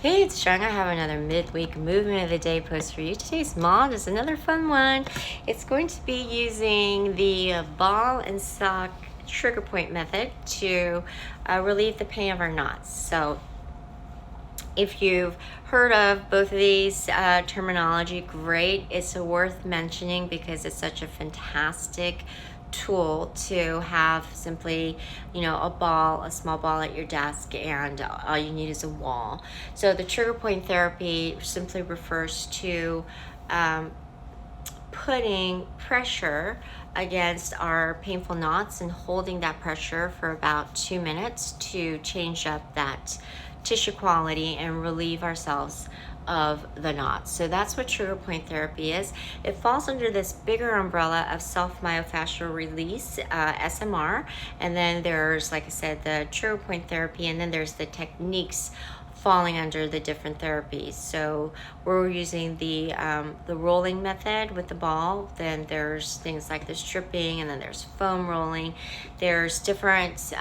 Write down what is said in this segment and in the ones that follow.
Hey, it's Strong. I have another midweek movement of the day post for you. Today's mod is another fun one. It's going to be using the ball and sock trigger point method to relieve the pain of our knots. So if you've heard of both of these terminology, great. It's worth mentioning because it's such a fantastic tool to have. Simply, a small ball at your desk, and all you need is a wall. So the trigger point therapy simply refers to putting pressure against our painful knots and holding that pressure for about 2 minutes to change up that tissue quality and relieve ourselves of the knots. So that's what trigger point therapy is. It falls under this bigger umbrella of self myofascial release, SMR, and then there's, like I said, the trigger point therapy, and then there's the techniques falling under the different therapies. So we're using the rolling method with the ball. Then there's things like the stripping, and then there's foam rolling. There's different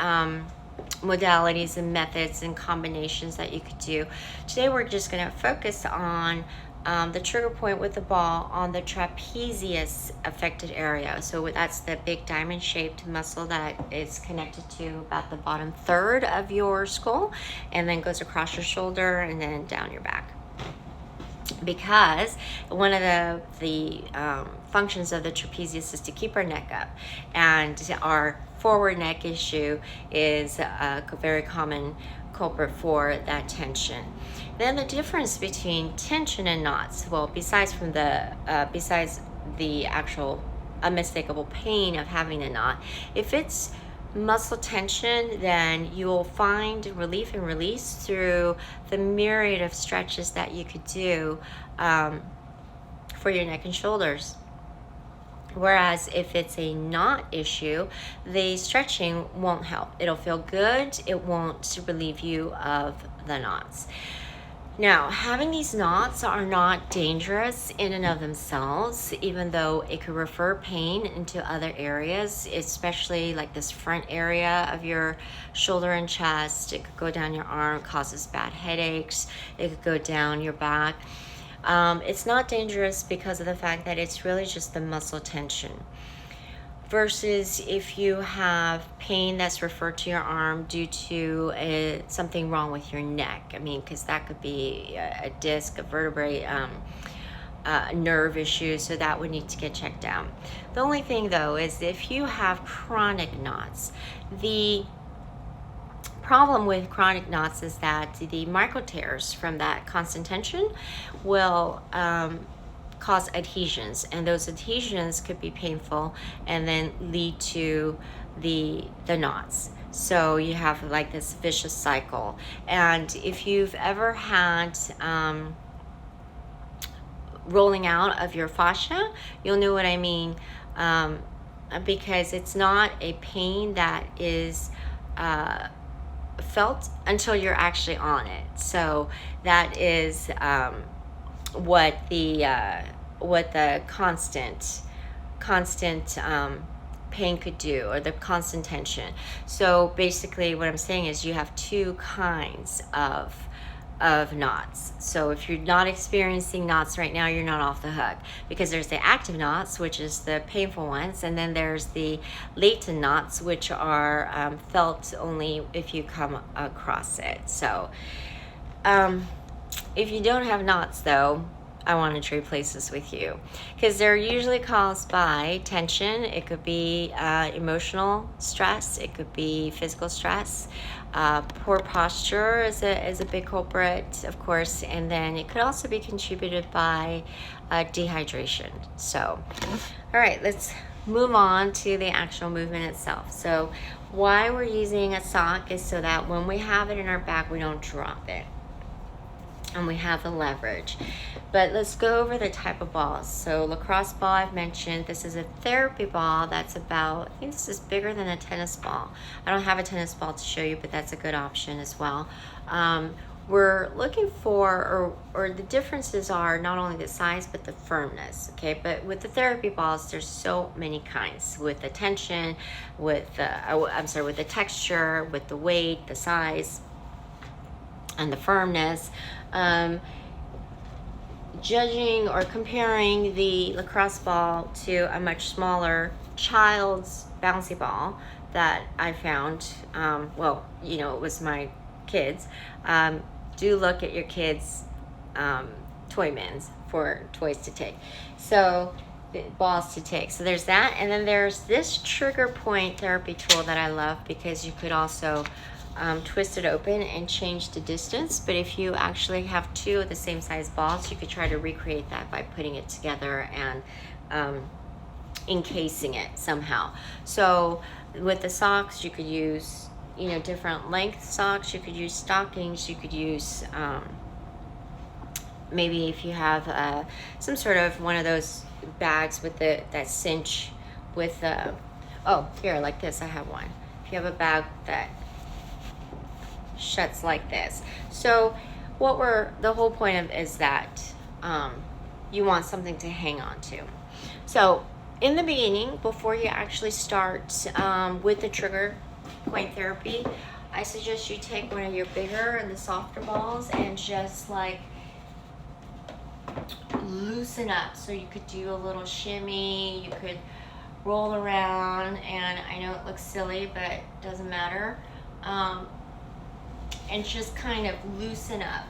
modalities and methods and combinations that you could do. Today we're just going to focus on the trigger point with the ball on the trapezius affected area. So that's the big diamond shaped muscle that is connected to about the bottom third of your skull, and then goes across your shoulder and then down your back. Because one of the functions of the trapezius is to keep our neck up, and our forward neck issue is a very common culprit for that tension. Then the difference between tension and knots, well, besides the actual unmistakable pain of having a knot, if it's muscle tension, then you will find relief and release through the myriad of stretches that you could do for your neck and shoulders. Whereas if it's a knot issue, the stretching won't help. It'll feel good, it won't relieve you of the knots. Now, having these knots are not dangerous in and of themselves, even though it could refer pain into other areas, especially like this front area of your shoulder and chest. It could go down your arm, causes bad headaches. It could go down your back. It's not dangerous because of the fact that it's really just the muscle tension. Versus if you have pain that's referred to your arm due to something wrong with your neck. I mean, because that could be a disc, a vertebrae, a nerve issue, so that would need to get checked out. The only thing, though, is if you have chronic knots, the problem with chronic knots is that the microtears from that constant tension will cause adhesions, and those adhesions could be painful and then lead to the knots. So you have like this vicious cycle. And if you've ever had rolling out of your fascia, you'll know what I mean, because it's not a pain that is felt until you're actually on it. So that is what the constant pain could do, or the constant tension. So basically what I'm saying is you have two kinds of knots. So if you're not experiencing knots right now, you're not off the hook, because there's the active knots, which is the painful ones, and then there's the latent knots, which are felt only if you come across it. So if you don't have knots, though, I want to trade places with you, because they're usually caused by tension. It could be emotional stress, it could be physical stress. Poor posture is a big culprit, of course, and then it could also be contributed by dehydration. So, all right, let's move on to the actual movement itself. So why we're using a sock is so that when we have it in our back, we don't drop it, and we have the leverage. But let's go over the type of balls. So lacrosse ball, I've mentioned. This is a therapy ball that's about, I think this is bigger than a tennis ball. I don't have a tennis ball to show you, but that's a good option as well. We're looking for, or the differences are not only the size, but the firmness, okay? But with the therapy balls, there's so many kinds, with the tension, with the texture, with the weight, the size. and the firmness. Judging or comparing the lacrosse ball to a much smaller child's bouncy ball that I found, well, you know, it was my kids. Do look at your kids' toy bins for toys to take. So, balls to take. So there's that. And then there's this trigger point therapy tool that I love, because you could also twist it open and change the distance. But if you actually have two of the same size balls, you could try to recreate that by putting it together and encasing it somehow. So with the socks, you could use, you know, different length socks. You could use stockings. You could use maybe if you have some sort of one of those bags with that cinch with oh, here, like this, I have one. If you have a bag that shuts like this. So the whole point of is that you want something to hang on to. So in the beginning, before you actually start with the trigger point therapy, I suggest you take one of your bigger and the softer balls and just like loosen up. So you could do a little shimmy, you could roll around, and I know it looks silly, but it doesn't matter. And just kind of loosen up.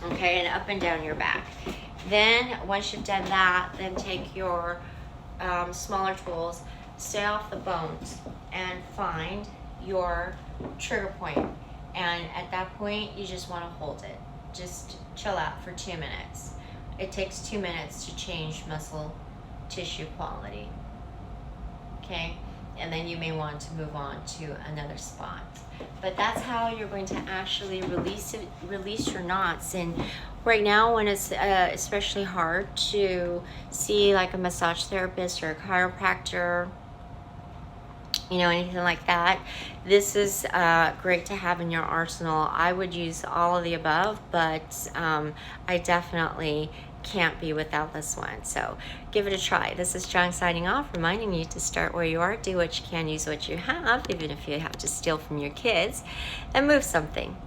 Okay, and up and down your back. Then once you've done that, then take your smaller tools, stay off the bones, and find your trigger point. And at that point, you just want to hold it. Just chill out for 2 minutes. It takes 2 minutes to change muscle tissue quality. Okay? And then you may want to move on to another spot. But that's how you're going to actually release your knots. And right now, when it's especially hard to see like a massage therapist or a chiropractor, you know, anything like that, this is great to have in your arsenal. I would use all of the above, but I definitely can't be without this one. So give it a try. This is John signing off, reminding you to start where you are, do what you can, use what you have, even if you have to steal from your kids, and move something.